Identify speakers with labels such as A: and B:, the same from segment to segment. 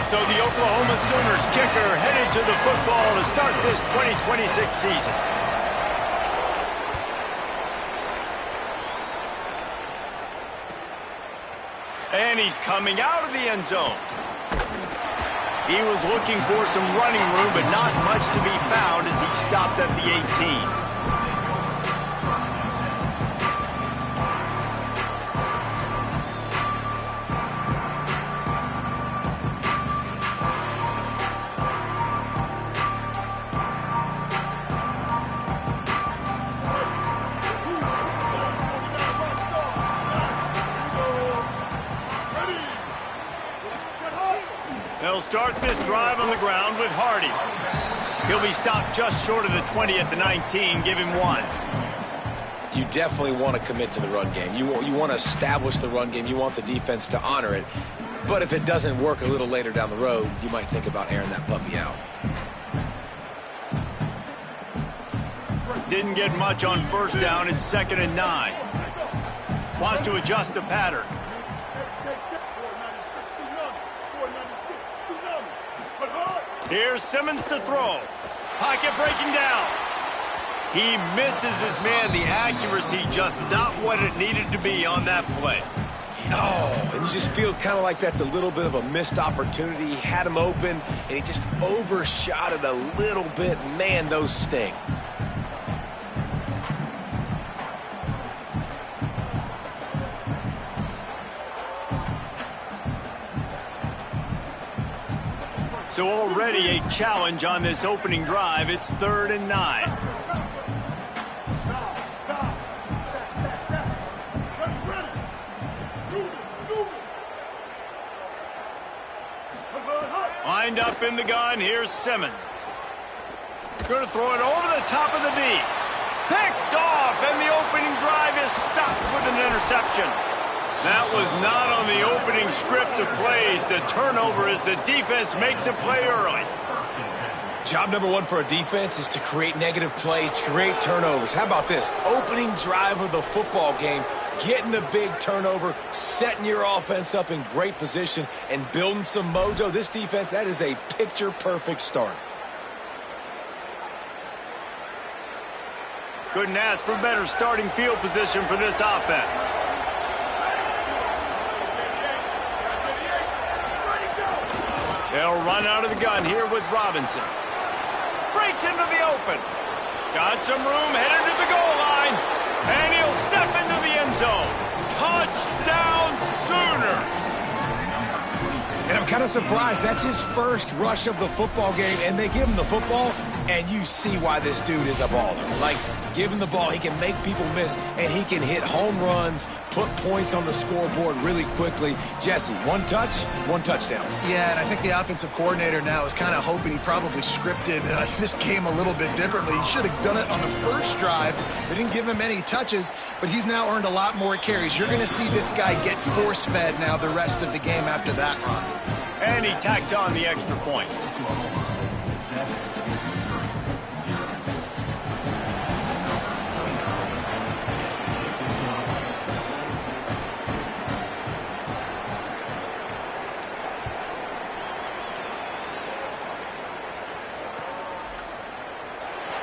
A: So the Oklahoma Sooners kicker headed to the football to start this 2026 season. And he's coming out of the end zone. He was looking for some running room, but not much to be found as he stopped at the 18. They'll start this drive on the ground with Hardy. He'll be stopped just short of the 20 at the 19. Give him 1.
B: You definitely want to commit to the run game. You want to establish the run game. You want the defense to honor it. But if it doesn't work a little later down the road, you might think about airing that puppy out.
A: Didn't get much on first down. It's 2nd and 9. Wants to adjust the pattern. Here's Simmons to throw. Pocket breaking down. He misses his man. The accuracy just not what it needed to be on that play.
B: Oh, and you just feel kind of like that's a little bit of a missed opportunity. He had him open, and he just overshot it a little bit. Man, those sting.
A: So already a challenge on this opening drive. It's 3rd and 9. Lined up in the gun. Here's Simmons. Going to throw it over the top of the D. Picked off, and the opening drive is stopped with an interception. That was not on the opening script of plays. The turnover as the defense makes a play early.
B: Job number 1 for a defense is to create negative plays, to create turnovers. How about this? Opening drive of the football game, getting the big turnover, setting your offense up in great position, and building some mojo. This defense, that is a picture-perfect start.
A: Couldn't ask for better starting field position for this offense. They'll run out of the gun here with Robinson. Breaks into the open. Got some room, headed to the goal line. And he'll step into the end zone. Touchdown, Sooners!
B: And I'm kind of surprised. That's his first rush of the football game, and they give him the football, and you see why this dude is a baller. Like, give him the ball, he can make people miss, and he can hit home runs, put points on the scoreboard really quickly. Jesse, 1 touch, 1 touchdown.
C: Yeah, and I think the offensive coordinator now is kind of hoping he probably scripted this game a little bit differently. He should have done it on the first drive. They didn't give him any touches, but he's now earned a lot more carries. You're going to see this guy get force-fed now the rest of the game after that run.
A: And he tacks on the extra point.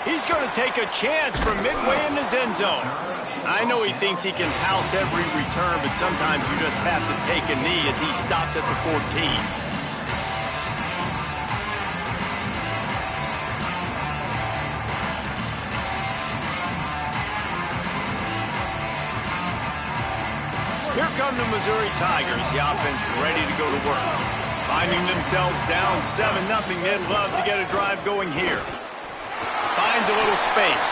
A: He's going to take a chance from midway in his end zone. I know he thinks he can house every return, but sometimes you just have to take a knee as he stopped at the 14. Here come the Missouri Tigers, the offense ready to go to work. Finding themselves down 7-0, they'd love to get a drive going here. Finds a little space.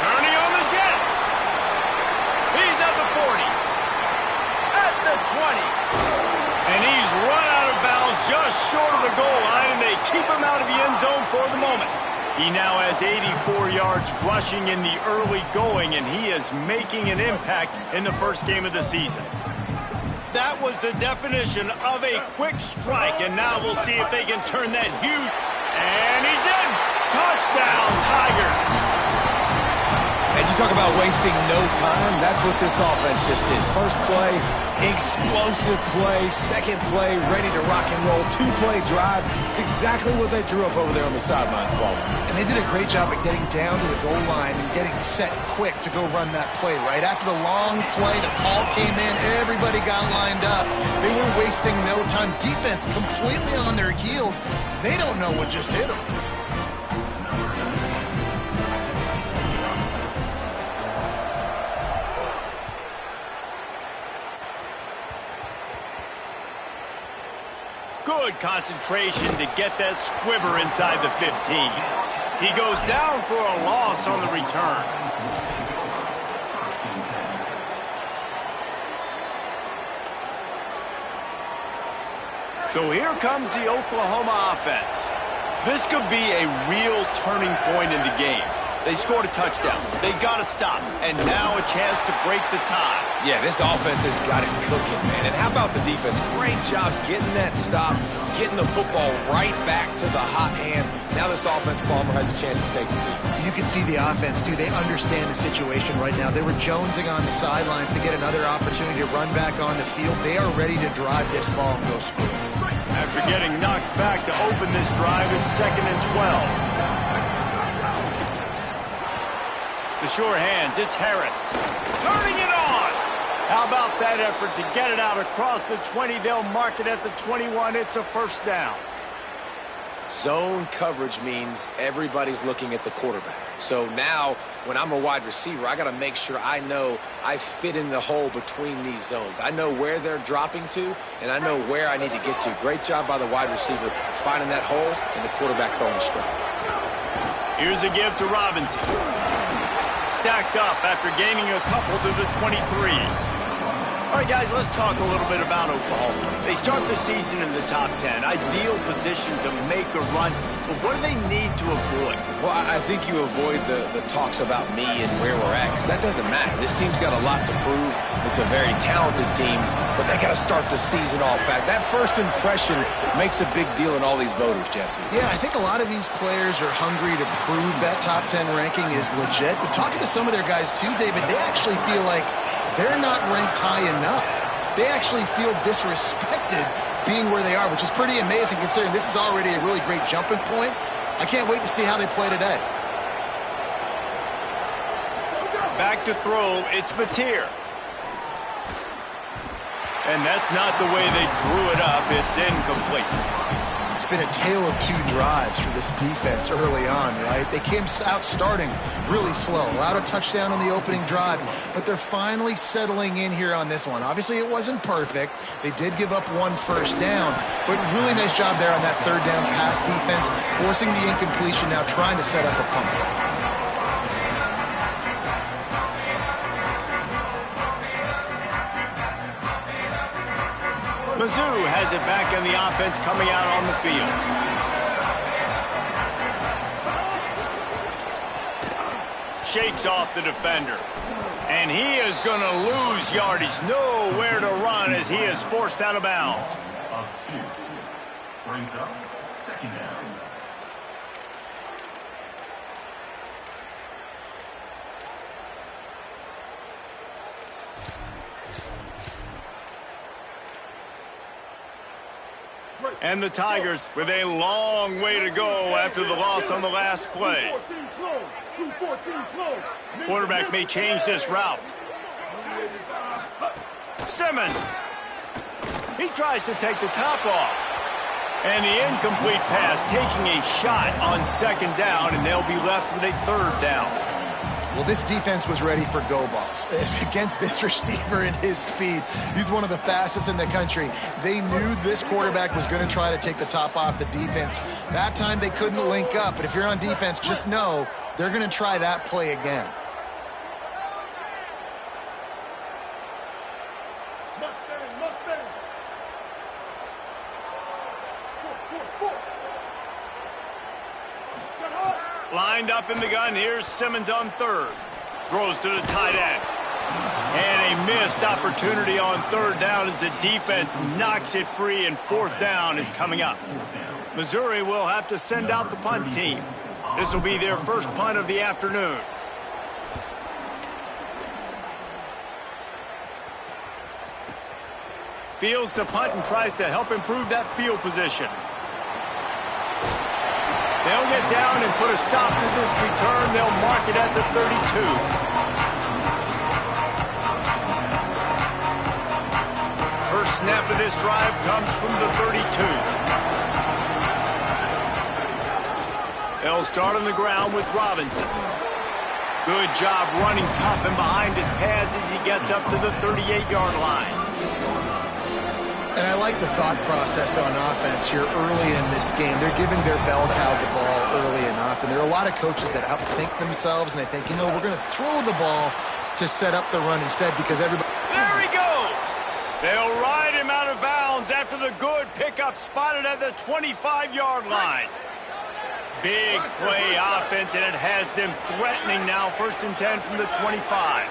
A: Turning on the Jets. He's at the 40. At the 20. And he's run out of bounds just short of the goal line, and they keep him out of the end zone for the moment. He now has 84 yards rushing in the early going, and he is making an impact in the first game of the season. That was the definition of a quick strike, and now we'll see if they can turn that huge. And he's in. Touchdown, Tigers.
B: And you talk about wasting no time, that's what this offense just did. First play, explosive play. Second play, ready to rock and roll. Two-play drive. It's exactly what they drew up over there on the sidelines, Ballmer.
C: And they did a great job at getting down to the goal line and getting set quick to go run that play, right? After the long play, the call came in, everybody got lined up. They were wasting no time. Defense completely on their heels. They don't know what just hit them.
A: Good concentration to get that squibber inside the 15. He goes down for a loss on the return. So here comes the Oklahoma offense. This could be a real turning point in the game. They scored a touchdown. They got to stop. And now a chance to break the tie.
B: Yeah, this offense has got it cooking, man. And how about the defense? Great job getting that stop, getting the football right back to the hot hand. Now this offense, Ballmer, has a chance to take the lead.
C: You can see the offense, too. They understand the situation right now. They were jonesing on the sidelines to get another opportunity to run back on the field. They are ready to drive this ball and go score.
A: After getting knocked back to open this drive, it's 2nd and 12. The sure hands, it's Harris. Turning it on! How about that effort to get it out across the 20? They'll mark it at the 21. It's a first down.
B: Zone coverage means everybody's looking at the quarterback. So now, when I'm a wide receiver, I got to make sure I know I fit in the hole between these zones. I know where they're dropping to, and I know where I need to get to. Great job by the wide receiver finding that hole and the quarterback throwing a strike.
A: Here's a give to Robinson. Stacked up after gaining a couple to the 23. All right, guys, let's talk a little bit about Oklahoma. They start the season in the top 10. Ideal position to make a run. But what do they need to avoid?
B: Well, I think you avoid the talks about me and where we're at, because that doesn't matter. This team's got a lot to prove. It's a very talented team, but they got to start the season off fast. That first impression makes a big deal in all these voters, Jesse.
C: Yeah, I think a lot of these players are hungry to prove that top 10 ranking is legit. But talking to some of their guys, too, David, they actually feel like they're not ranked high enough. They actually feel disrespected being where they are, which is pretty amazing considering this is already a really great jumping point. I can't wait to see how they play today.
A: Back to throw, it's Mateer. And that's not the way they drew it up. It's incomplete.
C: It's been a tale of two drives for this defense early on, right? They came out starting really slow, allowed a touchdown on the opening drive, but they're finally settling in here on this one. Obviously, it wasn't perfect. They did give up one first down, but really nice job there on that third down pass defense, forcing the incompletion, now trying to set up a punt.
A: Mizzou has it back in the offense coming out on the field. Shakes off the defender. And he is going to lose yardage. Nowhere to run as he is forced out of bounds.
D: Brings up 2nd down.
A: And the Tigers with a long way to go after the loss on the last play. Quarterback may change this route. Simmons. He tries to take the top off. And the incomplete pass taking a shot on 2nd down, and they'll be left with a 3rd down.
C: Well, this defense was ready for go balls against this receiver and his speed. He's one of the fastest in the country. They knew this quarterback was going to try to take the top off the defense. That time they couldn't link up, but if you're on defense, just know they're going to try that play again.
A: Lined up in the gun. Here's Simmons on 3rd. Throws to the tight end. And a missed opportunity on 3rd down as the defense knocks it free, and 4th down is coming up. Missouri will have to send out the punt team. This will be their first punt of the afternoon. Fields to punt and tries to help improve that field position. They'll get down and put a stop to this return. They'll mark it at the 32. First snap of this drive comes from the 32. They'll start on the ground with Robinson. Good job running tough and behind his pads as he gets up to the 38-yard line.
C: And I like the thought process on offense here early in this game. They're giving their bell cow the ball early and often. There are a lot of coaches that outthink themselves, and they think, you know, we're going to throw the ball to set up the run instead because everybody...
A: There he goes! They'll ride him out of bounds after the good pickup spotted at the 25-yard line. Big play offense, and it has them threatening now. 1st and 10 from the 25.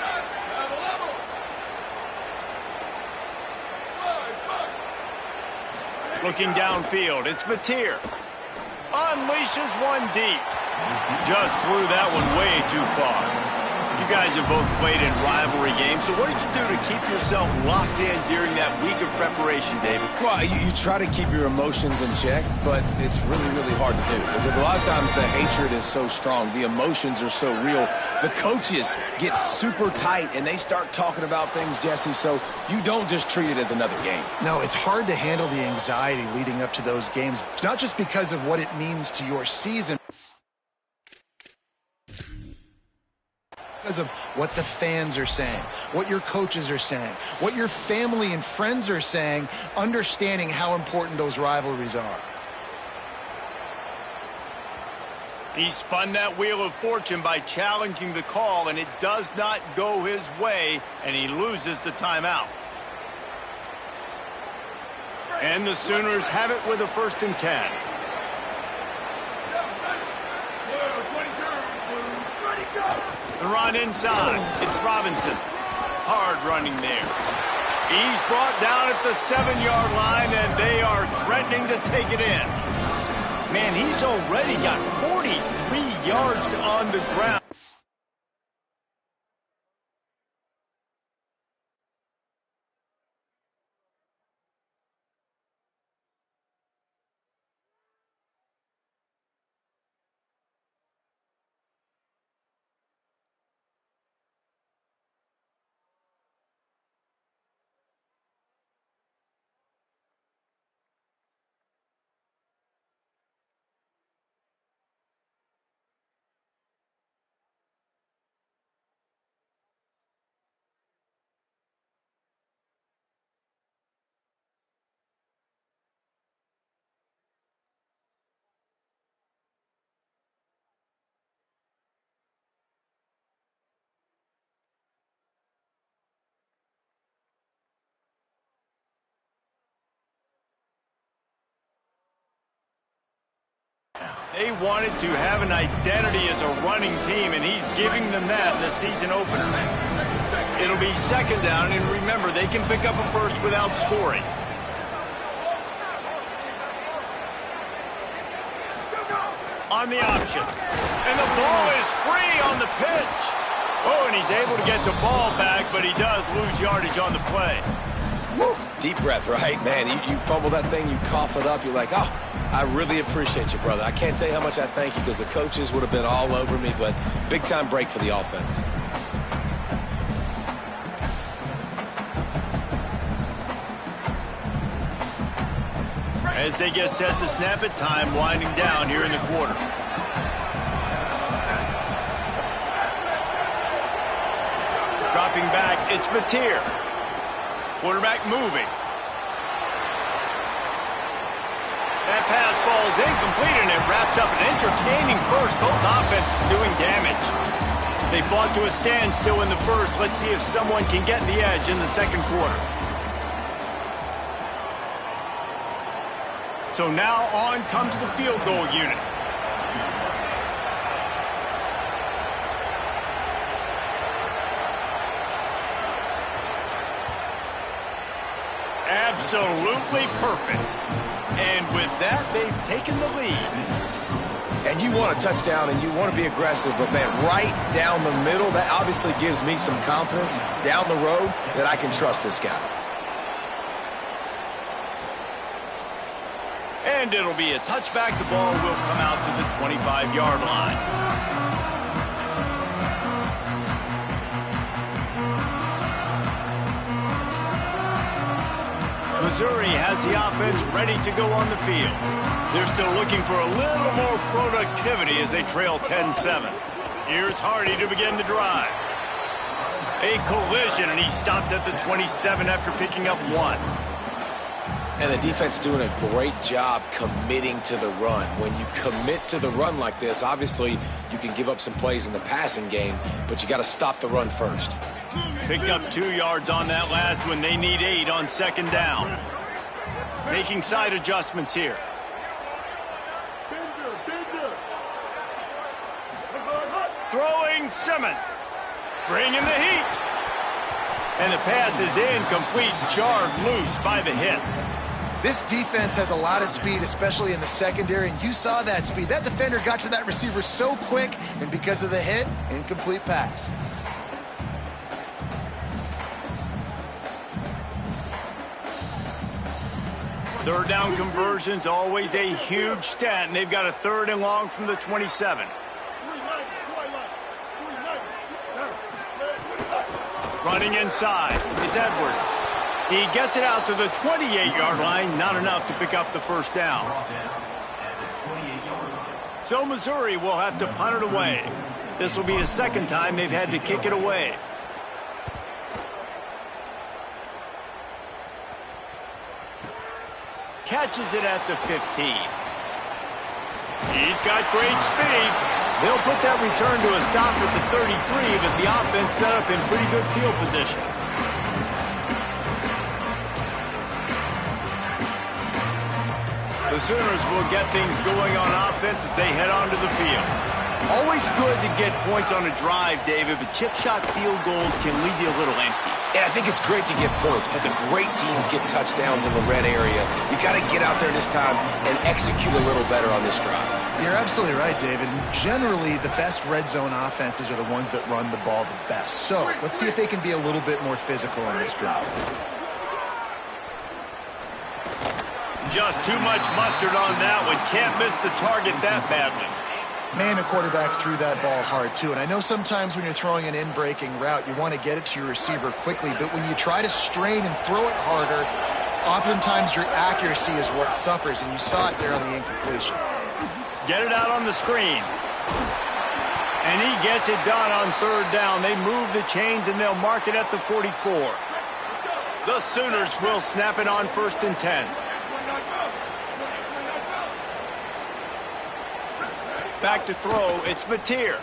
A: Looking downfield, it's Mateer. Unleashes one deep. Just threw that one way too far. You guys have both played in rivalry games, so what did you do to keep yourself locked in during that week of preparation, David?
B: Well, you try to keep your emotions in check, but it's really, really hard to do because a lot of times the hatred is so strong. The emotions are so real. The coaches get super tight, and they start talking about things, Jesse, so you don't just treat it as another game.
C: No, it's hard to handle the anxiety leading up to those games, not just because of what it means to your season, because of what the fans are saying, what your coaches are saying, what your family and friends are saying, understanding how important those rivalries are.
A: He spun that wheel of fortune by challenging the call, and it does not go his way, and he loses the timeout. And the Sooners have it with a 1st and 10. The run inside. It's Robinson. Hard running there. He's brought down at the 7-yard line, and they are threatening to take it in. Man, he's already got 43 yards on the ground. They wanted to have an identity as a running team, and he's giving them that in the season opener. It'll be 2nd down, and remember, they can pick up a first without scoring. On the option. And the ball is free on the pitch. Oh, and he's able to get the ball back, but he does lose yardage on the play.
B: Woo. Deep breath, right? Man, you fumble that thing, you cough it up, you're like, oh, I really appreciate you, brother. I can't tell you how much I thank you because the coaches would have been all over me, but big-time break for the offense.
A: As they get set to snap it, time winding down here in the quarter. Dropping back, it's Mateer. Quarterback moving. That pass falls incomplete, and it wraps up an entertaining first. Both offenses doing damage. They fought to a standstill in the first. Let's see if someone can get the edge in the 2nd quarter. So now on comes the field goal unit. Absolutely perfect. And with that, they've taken the lead.
B: And you want a touchdown and you want to be aggressive, but man, right down the middle, that obviously gives me some confidence down the road that I can trust this guy.
A: And it'll be a touchback. The ball will come out to the 25-yard line. Missouri has the offense ready to go on the field. They're still looking for a little more productivity as they trail 10-7. Here's Hardy to begin the drive. A collision, and he stopped at the 27 after picking up 1.
B: And the defense doing a great job committing to the run. When you commit to the run like this, obviously you can give up some plays in the passing game, but you got to stop the run first.
A: Picked up 2 yards on that last one. They need 8 on second down. Making side adjustments here. Throwing Simmons. Bringing the heat. And the pass is incomplete, jarred loose by the hit.
C: This defense has a lot of speed, especially in the secondary, and you saw that speed. That defender got to that receiver so quick, and because of the hit, incomplete pass.
A: Third down conversion's always a huge stat, and they've got a 3rd and long from the 27. Running inside, it's Edwards. He gets it out to the 28-yard line, not enough to pick up the first down. So Missouri will have to punt it away. This will be the second time they've had to kick it away. Catches it at the 15. He's got great speed. They'll put that return to a stop at the 33, but the offense set up in pretty good field position. The Sooners will get things going on offense as they head onto the field. Always good to get points on a drive, David, but chip shot field goals can leave you a little empty.
B: And I think it's great to get points, but the great teams get touchdowns in the red area. You got to get out there this time and execute a little better on this drive.
C: You're absolutely right, David. And generally, the best red zone offenses are the ones that run the ball the best. So let's see if they can be a little bit more physical on this drive.
A: Just too much mustard on that one. Can't miss the target that badly.
C: Man, the quarterback threw that ball hard, too. And I know sometimes when you're throwing an in-breaking route, you want to get it to your receiver quickly. But when you try to strain and throw it harder, oftentimes your accuracy is what suffers. And you saw it there on the incompletion.
A: Get it out on the screen. And he gets it done on 3rd down. They move the chains, and they'll mark it at the 44. The Sooners will snap it on 1st and 10. Back to throw, it's Mateer.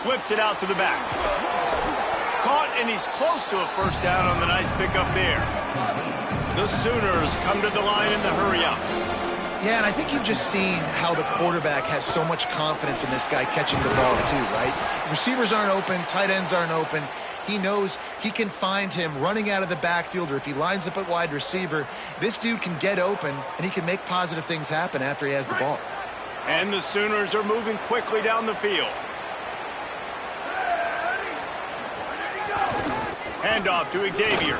A: Flips it out to the back. Caught, and he's close to a first down on the nice pickup there. The Sooners come to the line in the hurry-up.
C: Yeah, and I think you've just seen how the quarterback has so much confidence in this guy catching the ball too, right? Receivers aren't open, tight ends aren't open. He knows he can find him running out of the backfield, or if he lines up at wide receiver, this dude can get open, and he can make positive things happen after he has the ball.
A: And the Sooners are moving quickly down the field. Handoff to Xavier.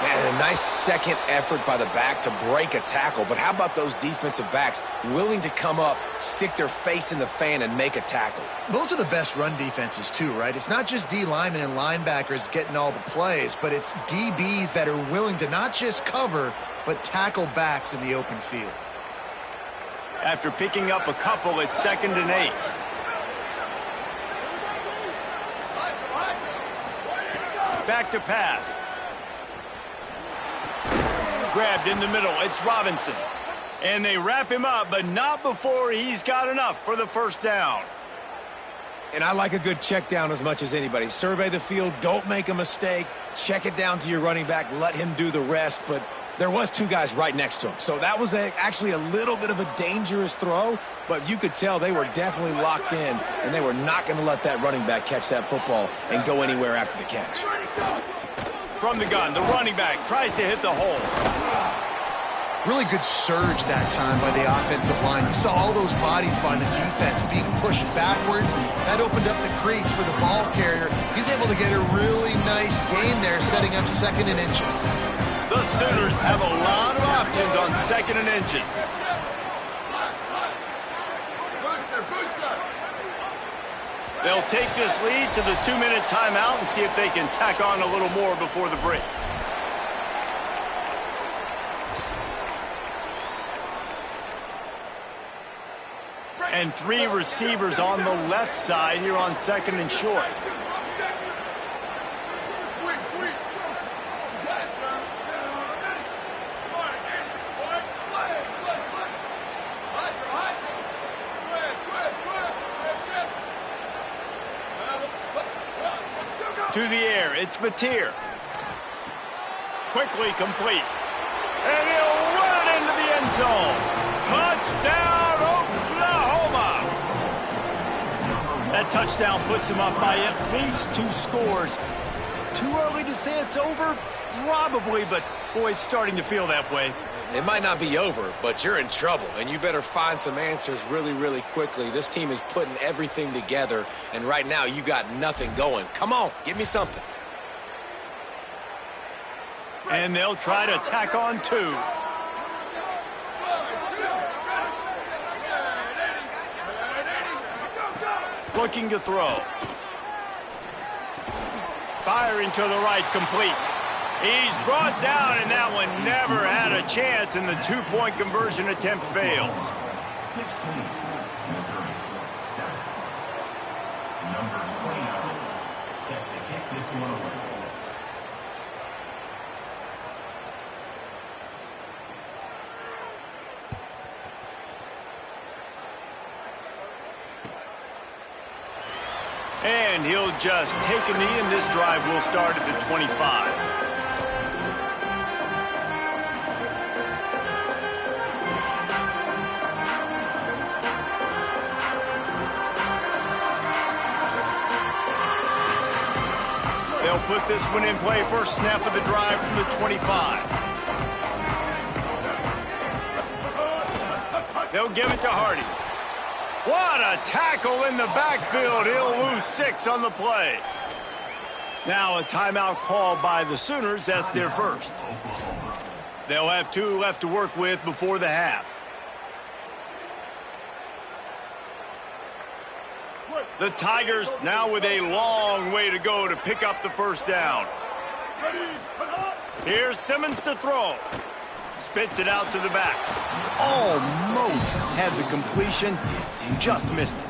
B: Man, a nice second effort by the back to break a tackle. But how about those defensive backs willing to come up, stick their face in the fan, and make a tackle?
C: Those are the best run defenses too, right? It's not just D linemen and linebackers getting all the plays, but it's DBs that are willing to not just cover, but tackle backs in the open field.
A: After picking up a couple, it's 2nd and 8. Back to pass. Grabbed in the middle, it's Robinson. And they wrap him up, but not before he's got enough for the first down.
B: And I like a good check down as much as anybody. Survey the field, don't make a mistake, check it down to your running back, let him do the rest, but there was 2 guys right next to him. So that was actually a little bit of a dangerous throw, but you could tell they were definitely locked in, and they were not going to let that running back catch that football and go anywhere after the catch.
A: From the gun, the running back tries to hit the hole.
C: Really good surge that time by the offensive line. You saw all those bodies by the defense being pushed backwards. That opened up the crease for the ball carrier. He's able to get a really nice gain there, setting up 2nd and inches.
A: The Sooners have a lot of options on 2nd and inches. They'll take this lead to the 2-minute timeout and see if they can tack on a little more before the break. And 3 receivers on the left side here on 2nd and short. To the air, it's Mateer. Quickly complete. And he'll run it into the end zone. Touchdown, Oklahoma! That touchdown puts them up by at least 2 scores. Too early to say it's over? Probably, but boy, it's starting to feel that way.
B: It might not be over, but you're in trouble, and you better find some answers really, really quickly. This team is putting everything together, and right now you got nothing going. Come on, give me something.
A: And they'll try to tack on 2. Looking to throw. Firing to the right, complete. He's brought down, and that one never had a chance, and the 2-point conversion attempt fails.
D: 16, Missouri, 7. Number 29, set to kick this one away.
A: And he'll just take a knee, and this drive will start at the 25. They'll put this one in play. First snap of the drive from the 25. They'll give it to Hardy. What a tackle in the backfield. He'll lose 6 on the play. Now a timeout called by the Sooners. That's their first. They'll have 2 left to work with before the half. The Tigers now with a long way to go to pick up the first down. Here's Simmons to throw. Spits it out to the back. Almost had the completion, just missed it.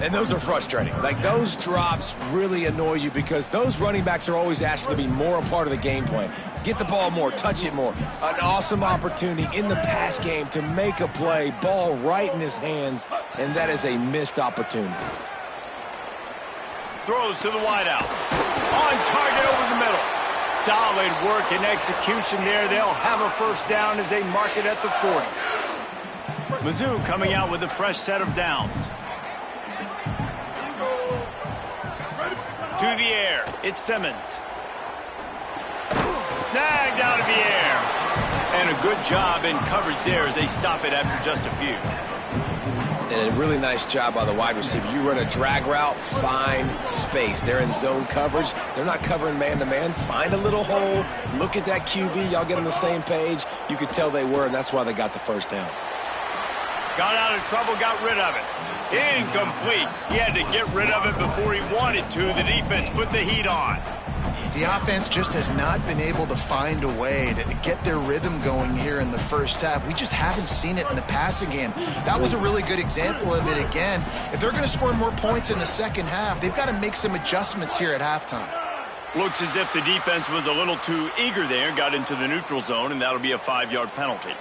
B: And those are frustrating. Like, those drops really annoy you because those running backs are always asked to be more a part of the game plan. Get the ball more, touch it more. An awesome opportunity in the pass game to make a play, ball right in his hands, and that is a missed opportunity.
A: Throws to the wideout. On target over the middle. Solid work and execution there. They'll have a first down as they mark it at the 40. Mizzou coming out with a fresh set of downs. To the air. It's Simmons. Snagged out of the air. And a good job in coverage there as they stop it after just a few.
B: And a really nice job by the wide receiver. You run a drag route, find space. They're in zone coverage. They're not covering man-to-man. Find a little hole. Look at that QB. Y'all get on the same page. You could tell they were, and that's why they got the first down.
A: Got out of trouble, got rid of it. Incomplete. He had to get rid of it before he wanted to. The defense put the heat on.
C: The offense just has not been able to find a way to get their rhythm going here in the first half. We just haven't seen it in the passing game. That was a really good example of it again. If they're going to score more points in the second half, they've got to make some adjustments here at halftime.
A: Looks as if the defense was a little too eager there, got into the neutral zone, and that'll be a 5-yard penalty.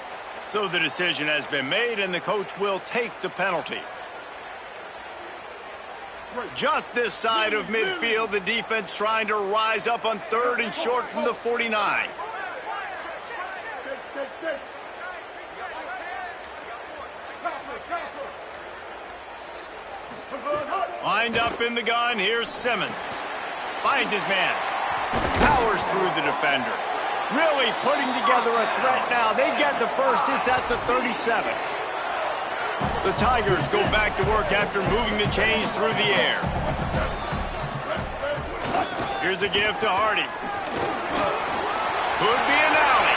A: So the decision has been made, and the coach will take the penalty. Just this side of midfield, the defense trying to rise up on 3rd and short from the 49. Lined up in the gun, here's Simmons. Finds his man. Powers through the defender. Really putting together a threat now. They get the first. It's at the 37. The Tigers go back to work after moving the chains through the air. Here's a give to Hardy. Could be an alley.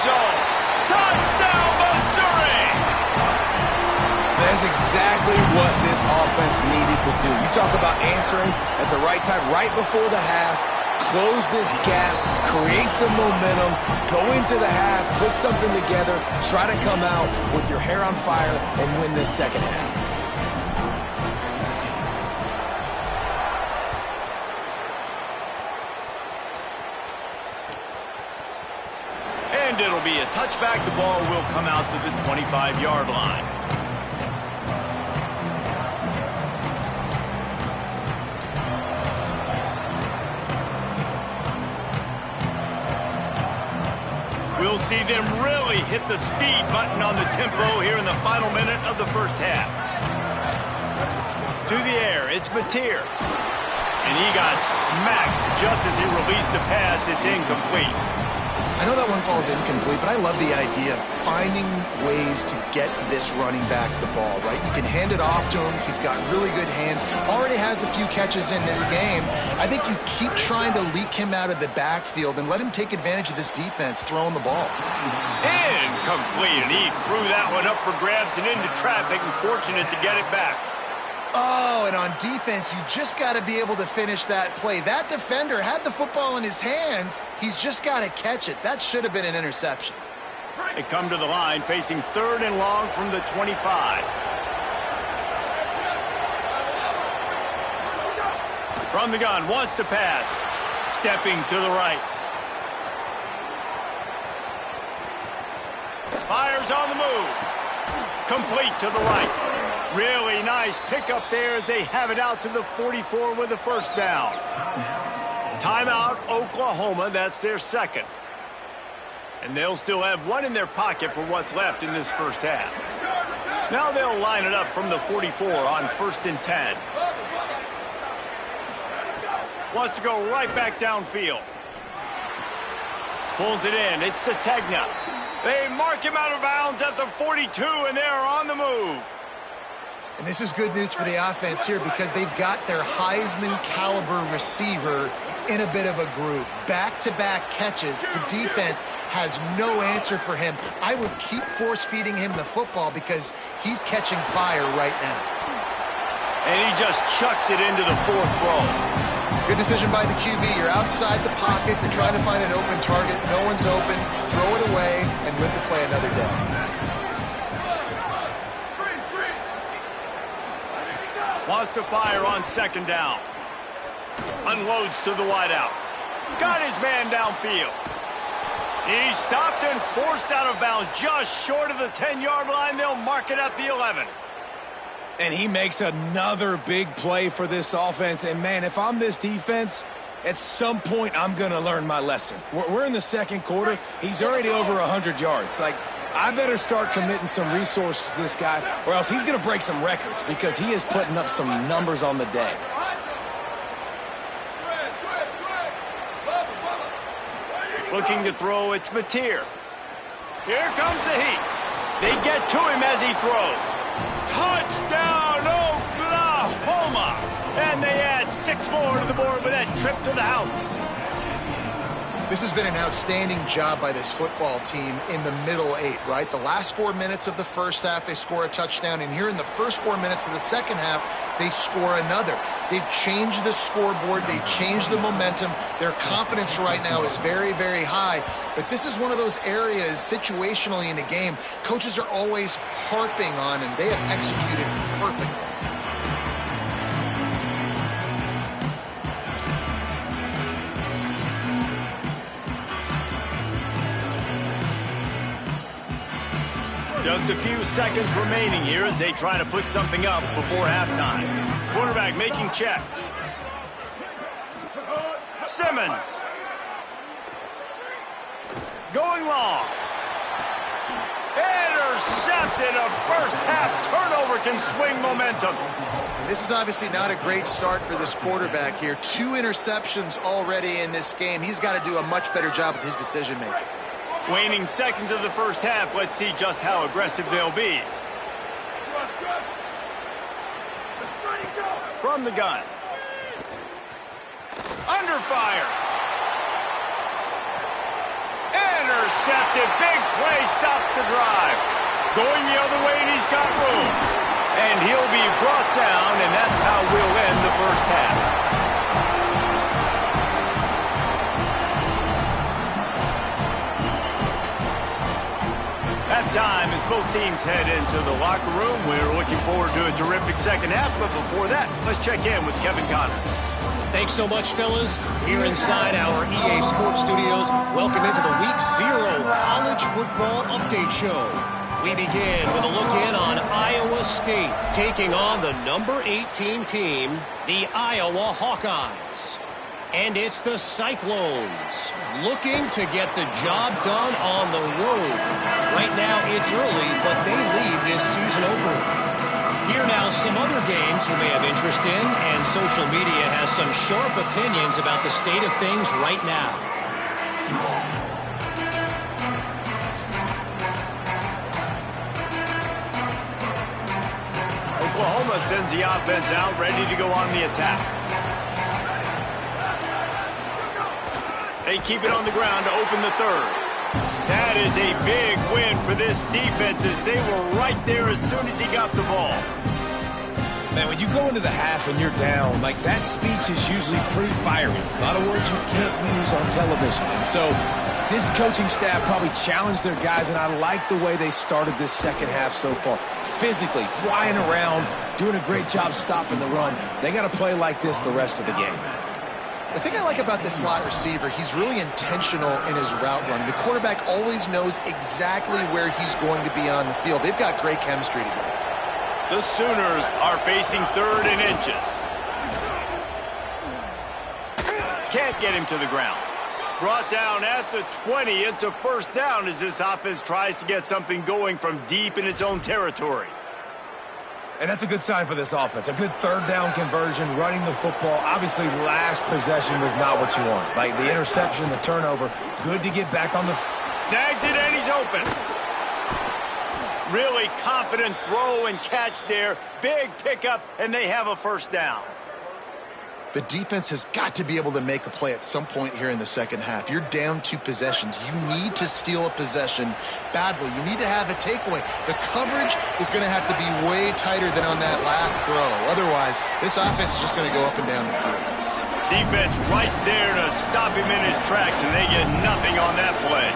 A: zone. Touchdown, Missouri!
B: That's exactly what this offense needed to do. You talk about answering at the right time, right before the half, close this gap, create some momentum, go into the half, put something together, try to come out with your hair on fire and win this second half.
A: And it'll be a touchback. The ball will come out to the 25-yard line. We'll see them really hit the speed button on the tempo here in the final minute of the first half. To the air, it's Mateer. And he got smacked just as he released the pass. It's incomplete.
C: I know that one falls incomplete, but I love the idea of finding ways to get this running back the ball, right? You can hand it off to him. He's got really good hands. Already has a few catches in this game. I think you keep trying to leak him out of the backfield and let him take advantage of this defense throwing the ball.
A: Incomplete, and he threw that one up for grabs and into traffic, and fortunate to get it back.
C: Oh, and on defense, you just got to be able to finish that play. That defender had the football in his hands. He's just got to catch it. That should have been an interception.
A: They come to the line facing 3rd and long from the 25. From the gun, wants to pass. Stepping to the right. Fires on the move. Complete to the right. Really nice pickup there as they have it out to the 44 with a first down. Timeout, Oklahoma. That's their second. And they'll still have one in their pocket for what's left in this first half. Now they'll line it up from the 44 on 1st and 10. Wants to go right back downfield. Pulls it in. It's Sategna. They mark him out of bounds at the 42, and they're on the move.
C: And this is good news for the offense here because they've got their Heisman-caliber receiver in a bit of a groove. Back-to-back catches. The defense has no answer for him. I would keep force-feeding him the football because he's catching fire right now.
A: And he just chucks it into the 4th row.
C: Good decision by the QB. You're outside the pocket. You're trying to find an open target. No one's open. Throw it away and live to play another day.
A: Wants to fire on 2nd down. Unloads to the wideout. Got his man downfield. He's stopped and forced out of bounds just short of the 10-yard line. They'll mark it at the 11.
B: And he makes another big play for this offense. And, man, if I'm this defense, at some point I'm going to learn my lesson. We're in the 2nd quarter. He's already over 100 yards. Like, I better start committing some resources to this guy, or else he's going to break some records because he is putting up some numbers on the day.
A: Looking to throw, it's Mateer. Here comes the heat. They get to him as he throws. Touchdown, Oklahoma! And they add 6 more to the board with that trip to the house.
C: This has been an outstanding job by this football team in the middle 8, right? The last 4 minutes of the first half, they score a touchdown. And here in the first 4 minutes of the second half, they score another. They've changed the scoreboard. They've changed the momentum. Their confidence right now is very, very high. But this is one of those areas situationally in the game coaches are always harping on, and they have executed perfectly.
A: Just a few seconds remaining here as they try to put something up before halftime. Quarterback making checks. Simmons. Going long. Intercepted. A first half turnover can swing momentum.
C: This is obviously not a great start for this quarterback here. 2 interceptions already in this game. He's got to do a much better job with his decision making.
A: Waning seconds of the first half. Let's see just how aggressive they'll be. From the gun. Under fire. Intercepted. intercepted. Big play stops the drive. Going the other way, and he's got room. And he'll be brought down, and that's how we'll end the first half. Halftime as both teams head into the locker room. We're looking forward to a terrific second half, but before that, let's check in with Kevin Connors.
E: Thanks so much, fellas. Here inside our EA Sports Studios, welcome into the Week 0 College Football Update Show. We begin with a look in on Iowa State taking on the number 18 team, the Iowa Hawkeyes. And it's the Cyclones looking to get the job done on the road. Right now it's early, but they lead this season opener. Here now some other games you may have interest in, and social media has some sharp opinions about the state of things right now.
A: Oklahoma sends the offense out, ready to go on the attack. They keep it on the ground to open the third. That is a big win for this defense as they were right there as soon as he got the ball.
B: Man, when you go into the half and you're down, like that speech is usually pretty fiery. A lot of words you can't use on television. And so this coaching staff probably challenged their guys, and I like the way they started this second half so far. Physically, flying around, doing a great job stopping the run. They got to play like this the rest of the game.
C: The thing I like about this slot receiver, he's really intentional in his route run. The quarterback always knows exactly where he's going to be on the field. They've got great chemistry together.
A: The Sooners are facing 3rd and inches. Can't get him to the ground. Brought down at the 20. It's a first down as this offense tries to get something going from deep in its own territory.
B: And that's a good sign for this offense. A good 3rd down conversion, running the football. Obviously, last possession was not what you want. Like the interception, the turnover. Good to get back on the...
A: Snags it, and he's open. Really confident throw and catch there. Big pickup, and they have a first down.
C: The defense has got to be able to make a play at some point here in the second half. You're down 2 possessions. You need to steal a possession badly. You need to have a takeaway. The coverage is going to have to be way tighter than on that last throw. Otherwise, this offense is just going to go up and down the field.
A: Defense right there to stop him in his tracks, and they get nothing on that play.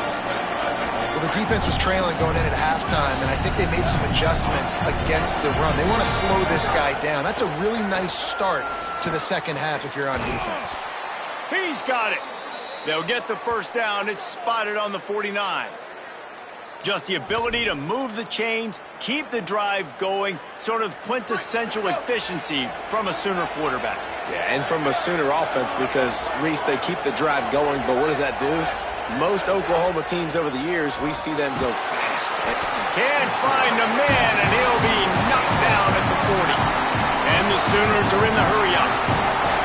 C: Well, the defense was trailing going in at halftime, and I think they made some adjustments against the run. They want to slow this guy down. That's a really nice start to the second half if you're on defense.
A: He's got it. They'll get the first down. It's spotted on the 49. Just the ability to move the chains, keep the drive going, sort of quintessential efficiency from a Sooner quarterback.
F: Yeah, and from a Sooner offense because, Reese, they keep the drive going, but what does that do? Most Oklahoma teams over the years, we see them go fast.
A: Can't find a man, and he'll be knocked down at the 40. And the Sooners are in the hurry-up.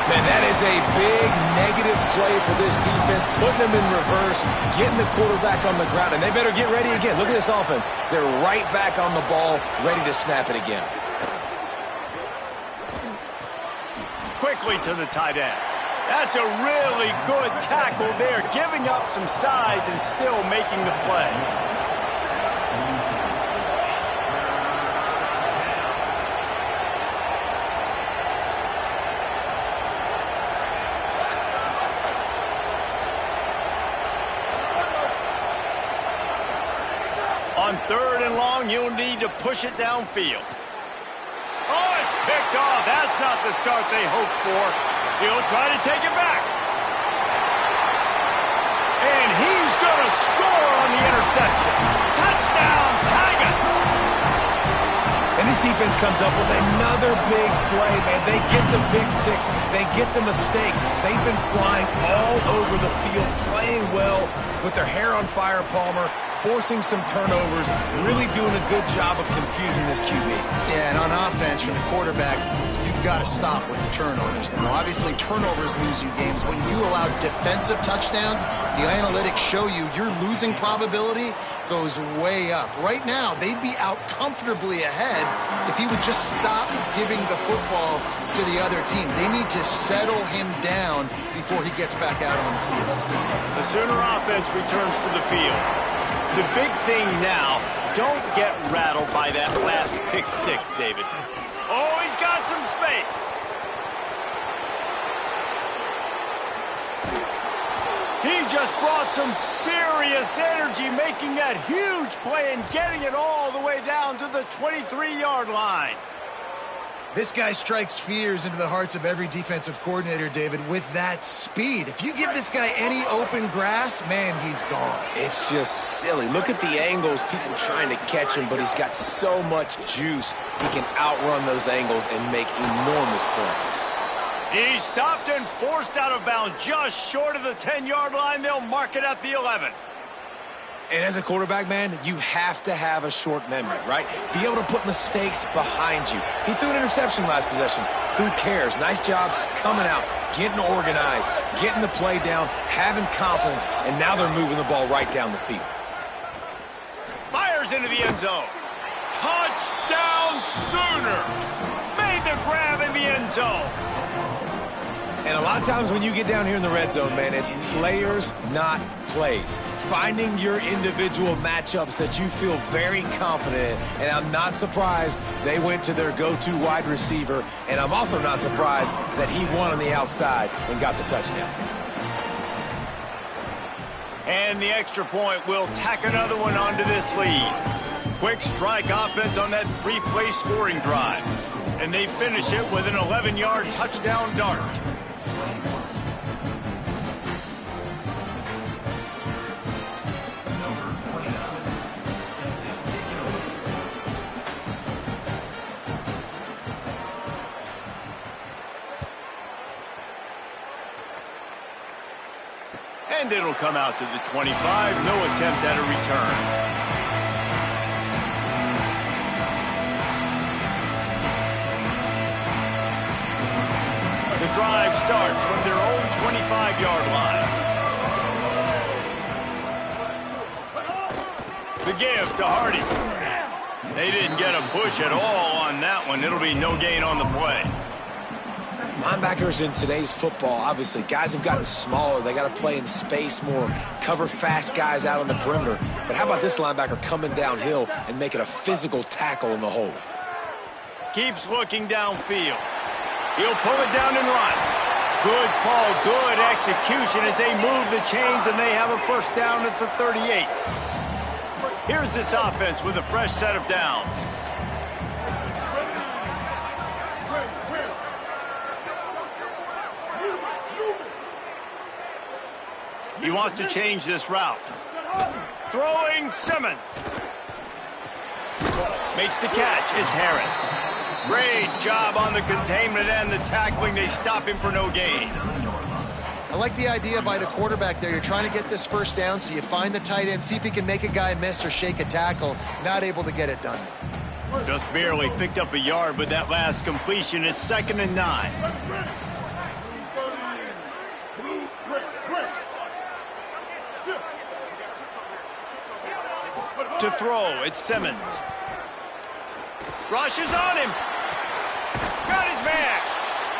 B: Man, that is a big negative play for this defense, putting them in reverse, getting the quarterback on the ground, and they better get ready again. Look at this offense. They're right back on the ball, ready to snap it again.
A: Quickly to the tight end. That's a really good tackle there, giving up some size and still making the play. On 3rd and long, you'll need to push it downfield. Oh, it's picked off. That's not the start they hoped for. He'll try to take it back. And he's going to score on the interception. Touchdown, Tigers!
B: And this defense comes up with another big play, man. They get the pick 6. They get the mistake. They've been flying all over the field, playing well with their hair on fire, Palmer, forcing some turnovers, really doing a good job of confusing this QB.
C: Yeah, and on offense for the quarterback, you've got to stop with the turnovers. Now, obviously, turnovers lose you games. When you allow defensive touchdowns, the analytics show you your losing probability goes way up. Right now, they'd be out comfortably ahead if he would just stop giving the football to the other team. They need to settle him down before he gets back out on the field.
A: The Sooner offense returns to the field. The big thing now, don't get rattled by that last pick six, David. Oh, he's got some space. He just brought some serious energy, making that huge play and getting it all the way down to the 23-yard line.
C: This guy strikes fears into the hearts of every defensive coordinator, David, with that speed. If you give this guy any open grass, man, he's gone.
F: It's just silly. Look at the angles, people trying to catch him, but he's got so much juice. He can outrun those angles and make enormous plays.
A: He stopped and forced out of bounds just short of the 10-yard line. They'll mark it at the 11.
F: And as a quarterback, man, you have to have a short memory, right? Be able to put mistakes behind you. He threw an interception last possession. Who cares? Nice job coming out, getting organized, getting the play down, having confidence, and now they're moving the ball right down the field.
A: Fires into the end zone. Touchdown Sooners! Made the grab in the end zone.
F: And a lot of times when you get down here in the red zone, man, it's players, not plays. Finding your individual matchups that you feel very confident in. And I'm not surprised they went to their go-to wide receiver. And I'm also not surprised that he won on the outside and got the touchdown.
A: And the extra point will tack another one onto this lead. Quick strike offense on that three-play scoring drive. And they finish it with an 11-yard touchdown dart. And it'll come out to the 25. No attempt at a return. The drive starts from their own 25-yard line. The give to Hardy. They didn't get a push at all on that one. It'll be no gain on the play.
F: Linebackers in today's football, obviously, guys have gotten smaller. They got to play in space more, cover fast guys out on the perimeter. But how about this linebacker coming downhill and making a physical tackle in the hole?
A: Keeps looking downfield. He'll pull it down and run. Good call, good execution as they move the chains and they have a first down at the 38. Here's this offense with a fresh set of downs. He wants to change this route. Throwing Simmons. Makes the catch. It's Harris. Great job on the containment and the tackling. They stop him for no gain.
C: I like the idea by the quarterback there. You're trying to get this first down, so you find the tight end, see if he can make a guy miss or shake a tackle. Not able to get it done.
A: Just barely picked up a yard with that last completion. It's 2nd and 9. To throw, it's Simmons. Rushes on him. Got his man.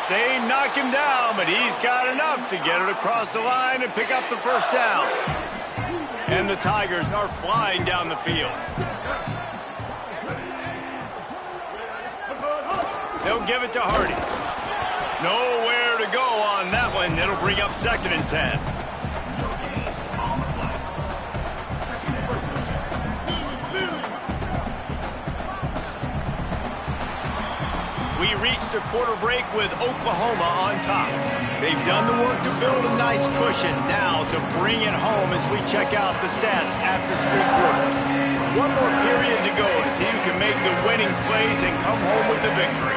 A: They knock him down, but he's got enough to get it across the line and pick up the first down. And the Tigers are flying down the field. They'll give it to Hardy. Nowhere to go on that one. It'll bring up 2nd and 10. We reached a quarter break with Oklahoma on top. They've done the work to build a nice cushion. Now to bring it home as we check out the stats after 3 quarters. One more period to go to see who can make the winning plays and come home with the victory.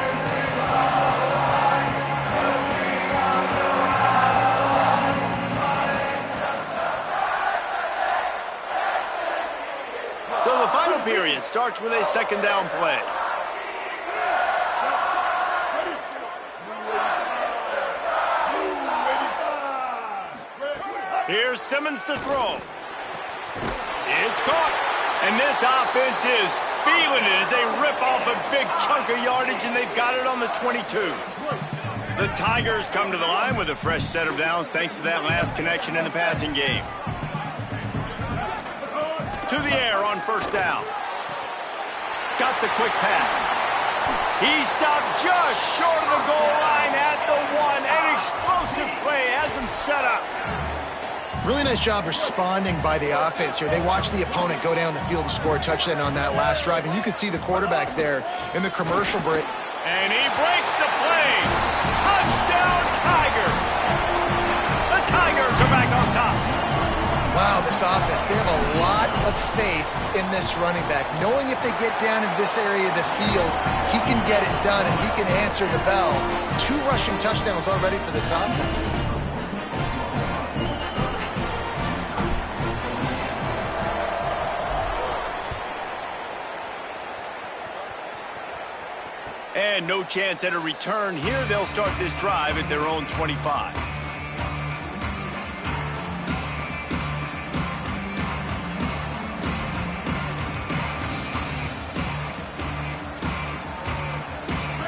A: So the final period starts with a 2nd down play. Here's Simmons to throw. It's caught. And this offense is feeling it as they rip off a big chunk of yardage, and they've got it on the 22. The Tigers come to the line with a fresh set of downs thanks to that last connection in the passing game. To the air on first down. Got the quick pass. He stopped just short of the goal line at the 1. An explosive play has him set up.
C: Really nice job responding by the offense here. They watched the opponent go down the field and score a touchdown on that last drive, and you could see the quarterback there in the commercial break.
A: And he breaks the play. Touchdown, Tigers. The Tigers are back on top.
C: Wow, this offense, they have a lot of faith in this running back, knowing if they get down in this area of the field, he can get it done and he can answer the bell. 2 rushing touchdowns already for this offense.
A: And no chance at a return here. They'll start this drive at their own 25.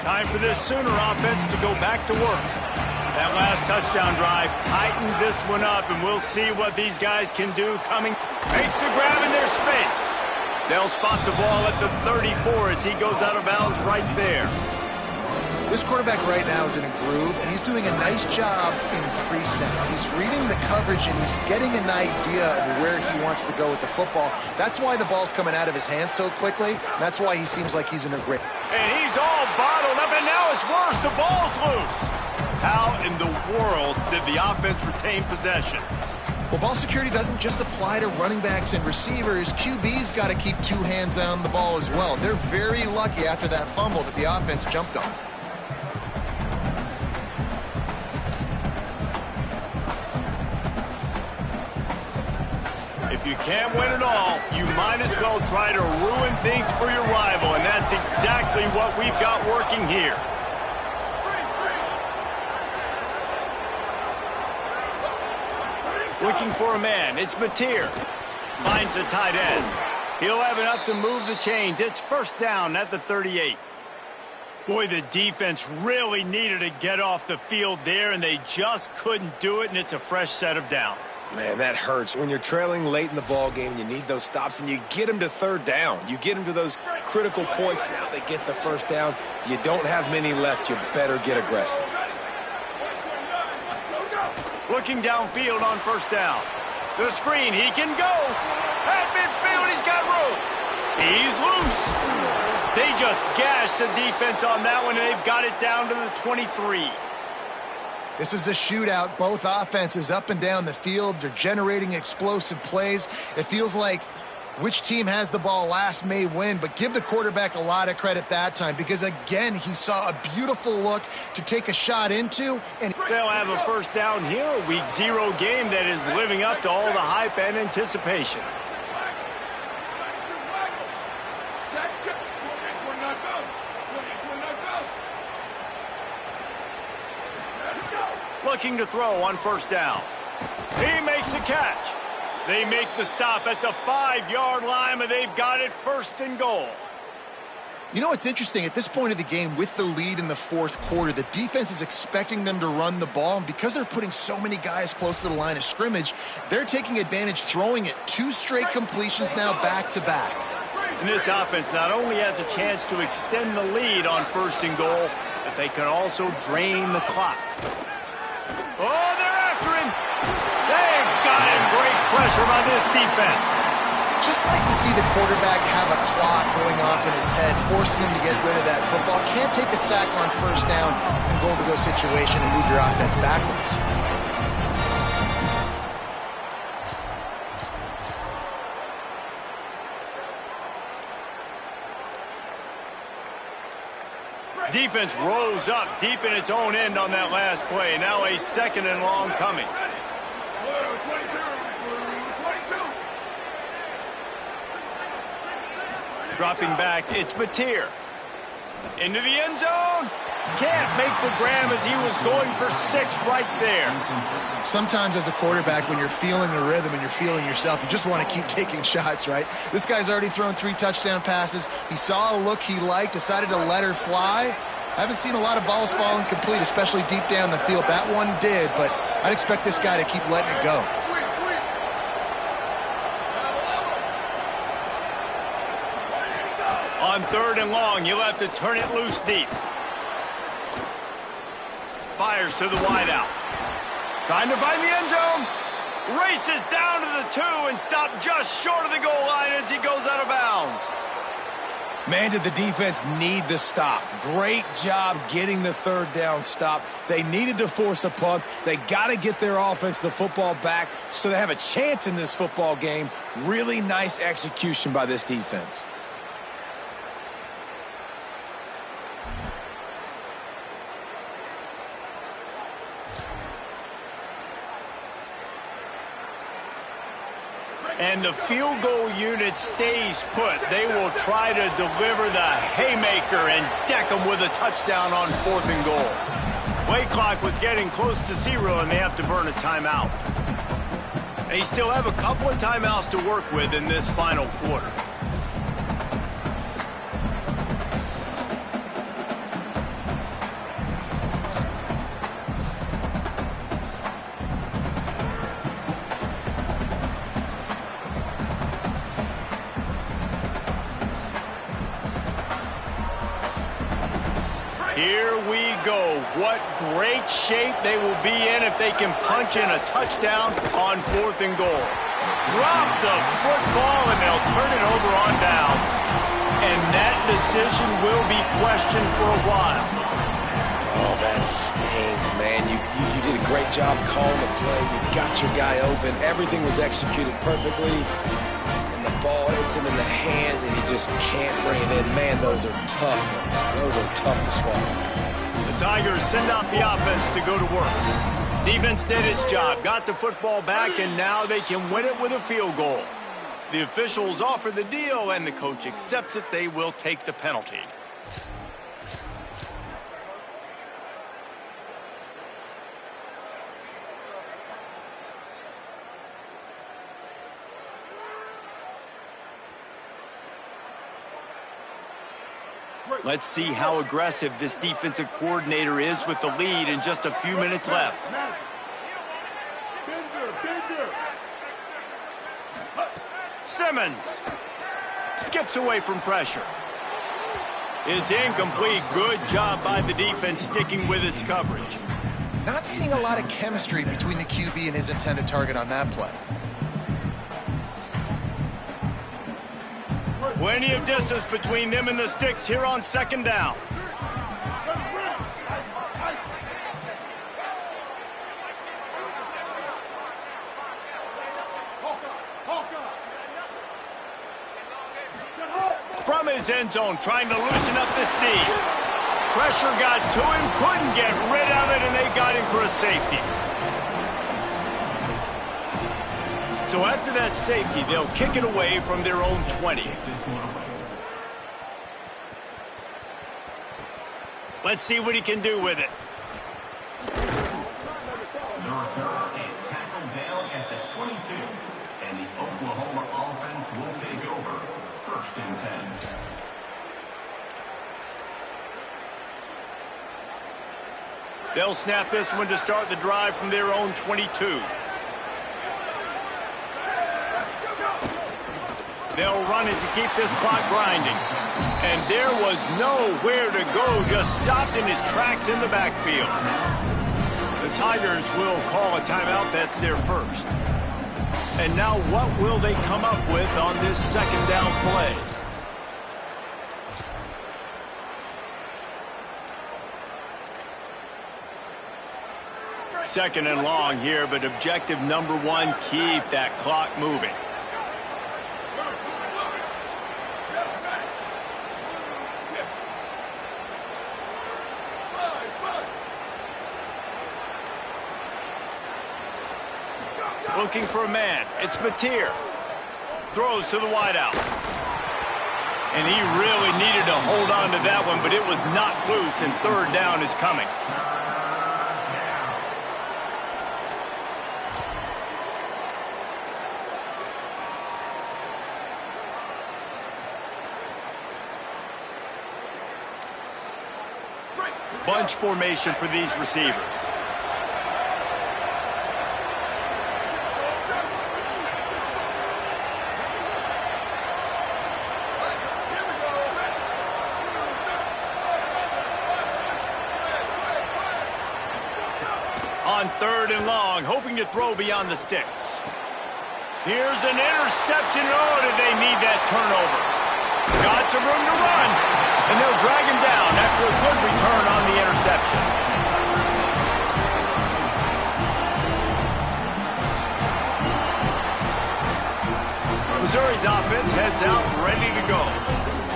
A: Time for this Sooner offense to go back to work. That last touchdown drive tightened this one up, and we'll see what these guys can do coming. Makes the grab in their space. They'll spot the ball at the 34 as he goes out of bounds right there.
C: This quarterback right now is in a groove, and he's doing a nice job in pre-snap. He's reading the coverage, and he's getting an idea of where he wants to go with the football. That's why the ball's coming out of his hands so quickly. That's why he seems like he's in a great...
A: And he's all bottled up, and now it's worse. The ball's loose. How in the world did the offense retain possession?
C: Well, ball security doesn't just apply to running backs and receivers. QB's got to keep 2 hands on the ball as well. They're very lucky after that fumble that the offense jumped on.
A: If you can't win it all, you might as well try to ruin things for your rival, and that's exactly what we've got working here. Looking for a man, it's Mateer. Finds the tight end. He'll have enough to move the chains. It's first down at the 38. Boy, the defense really needed to get off the field there, and they just couldn't do it, and it's a fresh set of downs.
F: Man, that hurts. When you're trailing late in the ball game, you need those stops, and you get them to third down. You get them to those critical points. Now they get the first down. You don't have many left. You better get aggressive.
A: Looking downfield on first down. The screen, he can go. At midfield, he's got room. He's loose. They just gashed the defense on that one, and they've got it down to the 23.
C: This is a shootout. Both offenses up and down the field. They're generating explosive plays. It feels like which team has the ball last may win, but give the quarterback a lot of credit that time because, again, he saw a beautiful look to take a shot into. And
A: they'll have a first down here, a week 0 game that is living up to all the hype and anticipation. Looking to throw on first down. He makes a catch. They make the stop at the 5-yard line, and they've got it first and goal.
C: You know what's interesting? At this point of the game, with the lead in the 4th quarter, the defense is expecting them to run the ball, and because they're putting so many guys close to the line of scrimmage, they're taking advantage, throwing it 2 straight completions now back-to-back.
A: And this offense not only has a chance to extend the lead on first and goal, but they can also drain the clock. Oh, they're after him. They've got him. Great pressure by this defense.
C: Just like to see the quarterback have a clock going off in his head, forcing him to get rid of that football. Can't take a sack on first down in goal-to-go situation and move your offense backwards.
A: Defense rose up deep in its own end on that last play. Now a 2nd and long coming. Dropping back, it's Mateer. Into the end zone. Can't make the grab as he was going for 6 right there.
C: Sometimes as a quarterback, when you're feeling the rhythm and you're feeling yourself, you just want to keep taking shots, right? This guy's already thrown 3 touchdown passes. He saw a look he liked, decided to let her fly. Haven't seen a lot of balls falling complete, especially deep down the field. That one did, but I'd expect this guy to keep letting it go.
A: On 3rd and long, you'll have to turn it loose deep. Fires to the wideout. Trying to find the end zone. Races down to the 2 and stopped just short of the goal line as he goes out of bounds.
F: Man, did the defense need the stop. Great job getting the 3rd down stop. They needed to force a punt. They got to get their offense the football back so they have a chance in this football game. Really nice execution by this defense.
A: And the field goal unit stays put. They will try to deliver the haymaker and deck them with a touchdown on 4th and goal. Play clock was getting close to 0, and they have to burn a timeout. They still have a couple of timeouts to work with in this final quarter. Here we go. What great shape they will be in if they can punch in a touchdown on 4th and goal. Drop the football and they'll turn it over on downs. And that decision will be questioned for a while.
F: Oh, that stings, man. You did a great job calling the play. You got your guy open. Everything was executed perfectly. And the ball hits him in the hands, and he just can't bring it in. Man, those are tough ones. Those are tough to swallow.
A: The Tigers send out the offense to go to work. Defense did its job, got the football back, and now they can win it with a field goal. The officials offer the deal, and the coach accepts it. They will take the penalty. Let's see how aggressive this defensive coordinator is with the lead and just a few minutes left. Simmons skips away from pressure. It's incomplete. Good job by the defense sticking with its coverage.
C: Not seeing a lot of chemistry between the QB and his intended target on that play.
A: Plenty of distance between them and the sticks here on 2nd down. From his end zone, trying to loosen up this knee. Pressure got to him, couldn't get rid of it, and they got him for a safety. So after that safety, they'll kick it away from their own 20. Let's see what he can do with it.
D: The return is tackled down at the 22. And the Oklahoma offense will take over. 1st and 10.
A: They'll snap this one to start the drive from their own 22. They'll run it to keep this clock grinding. And there was nowhere to go, just stopped in his tracks in the backfield. The Tigers will call a timeout. That's their first. And now what will they come up with on this 2nd down play? Second and long here, but objective number 1, keep that clock moving. Looking for a man. It's Mateer. Throws to the wideout. And he really needed to hold on to that one, but it was not loose, and 3rd down is coming. bunch formation for these receivers. On 3rd and long, hoping to throw beyond the sticks. Here's an interception. Oh, did they need that turnover? Got some room to run, and they'll drag him down after a good return on the interception. Missouri's offense heads out ready to go.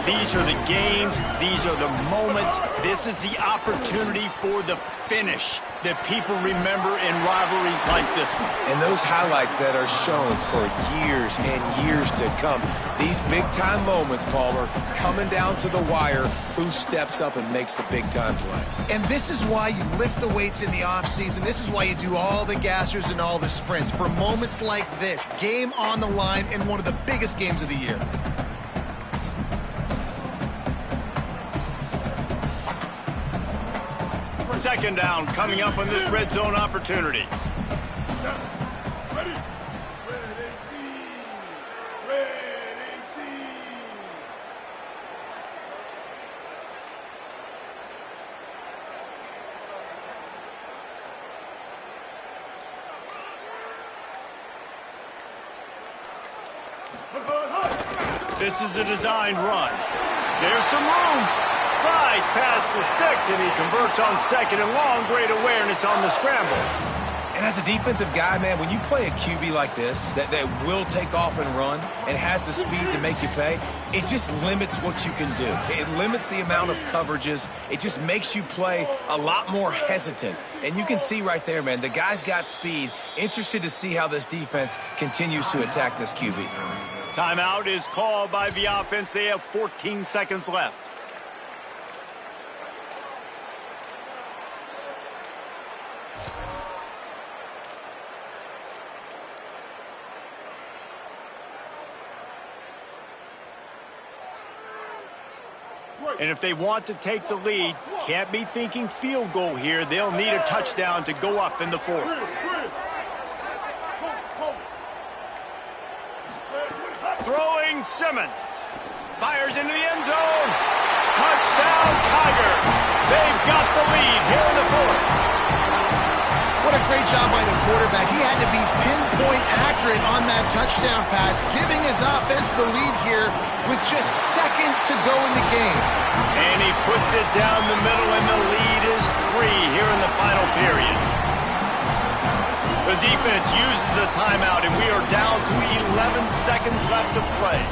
A: These are the games. These are the moments. This is the opportunity for the finish that people remember in rivalries like this one.
F: And those highlights that are shown for years and years to come. These big-time moments, Palmer, coming down to the wire, who steps up and makes the big-time play.
C: And this is why you lift the weights in the offseason. This is why you do all the gassers and all the sprints. For moments like this, game on the line in one of the biggest games of the year.
A: Second down coming up on this red zone opportunity.
G: Red 18. Red 18.
A: This is a designed run. There's some room. Slides past the sticks, and he converts on 2nd and long. Great awareness on the scramble.
F: And as a defensive guy, man, when you play a QB like this, that will take off and run and has the speed to make you pay, it just limits what you can do. It limits the amount of coverages. It just makes you play a lot more hesitant. And you can see right there, man, the guy's got speed. Interested to see how this defense continues to attack this QB.
A: Timeout is called by the offense. They have 14 seconds left. And if they want to take the lead, can't be thinking field goal here. They'll need a touchdown to go up in the 4th. Throwing Simmons. Fires into the end zone. Touchdown, Tigers. They've got the lead here in the 4th.
C: What a great job by the quarterback. He had to be pinpoint accurate on that touchdown pass, giving his offense the lead here with just seconds to go in the game.
A: And he puts it down the middle, and the lead is 3 here in the final period. The defense uses a timeout, and we are down to 11 seconds left to play.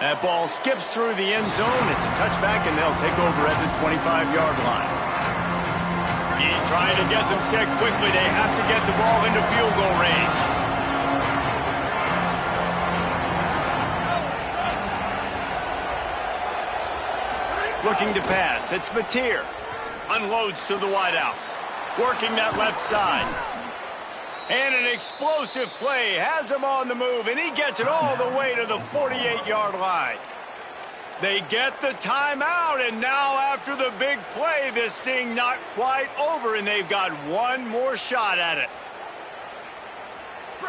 A: That ball skips through the end zone. It's a touchback, and they'll take over at the 25-yard line. He's trying to get them set quickly. They have to get the ball into field goal range. Looking to pass. It's Mateer. Unloads to the wideout. Working that left side. And an explosive play has him on the move, and he gets it all the way to the 48-yard line. They get the timeout, and now after the big play, this thing not quite over, and they've got one more shot at it.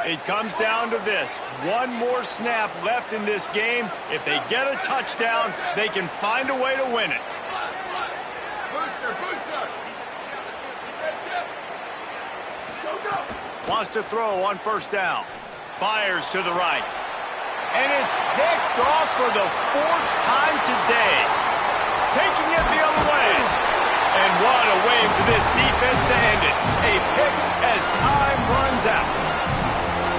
A: It comes down to this. One more snap left in this game. If they get a touchdown, they can find a way to win it.
G: Booster. Go.
A: Wants to throw on 1st down. Fires to the right. And it's picked off for the 4th time today. Taking it the other way. And what a way for this defense to end it. A pick as time runs out.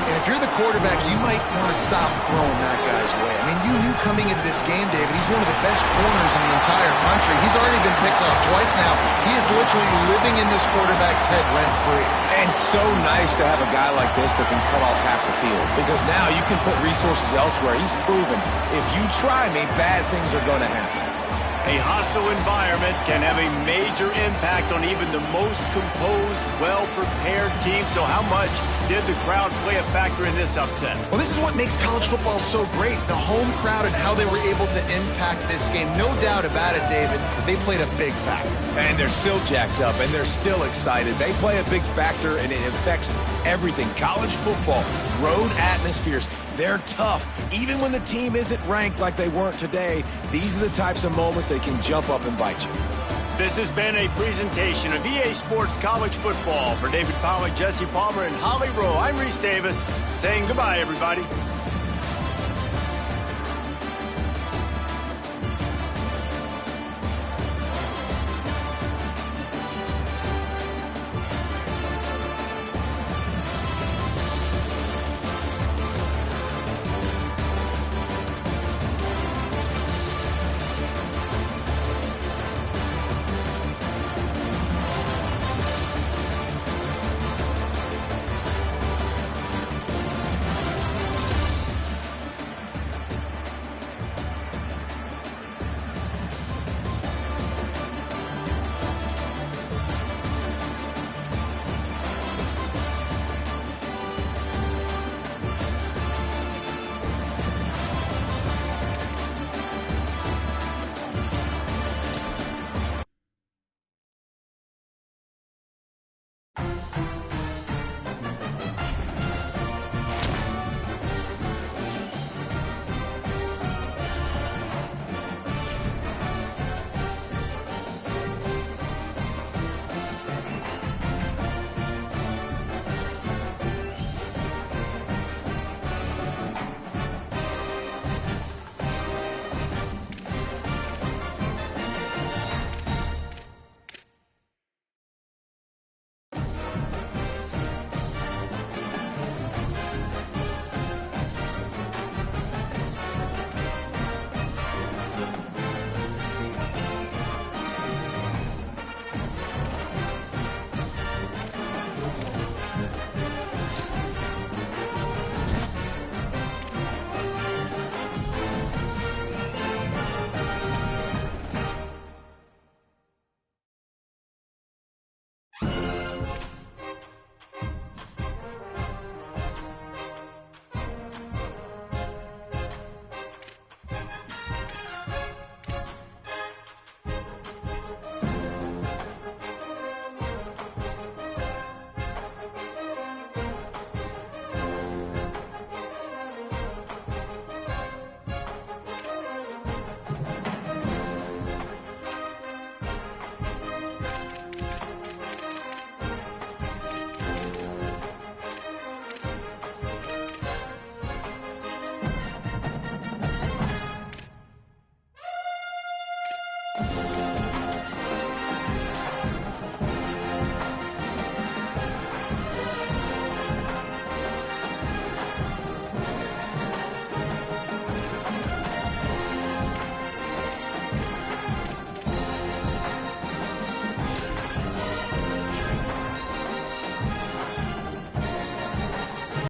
C: And if you're the quarterback, you might want to stop throwing that guy's way. I mean, you knew coming into this game, David, he's one of the best corners in the entire country. He's already been picked off twice now. He is literally living in this quarterback's head rent-free.
F: And so nice to have a guy like this that can cut off half the field, because now you can put resources elsewhere. He's proven if you try me, bad things are going to happen.
A: A hostile environment can have a major impact on even the most composed, well-prepared team. So how much did the crowd play a factor in this upset?
C: Well, this is what makes college football so great, the home crowd and how they were able to impact this game. No doubt about it, David, they played a big factor.
F: And they're still jacked up, and they're still excited. They play a big factor, and it affects everything. College football, road atmospheres, they're tough. Even when the team isn't ranked like they weren't today, these are the types of moments they can jump up and bite you.
A: This has been a presentation of EA Sports College Football. For David Pollack, Jesse Palmer, and Holly Rowe, I'm Reese Davis saying goodbye, everybody.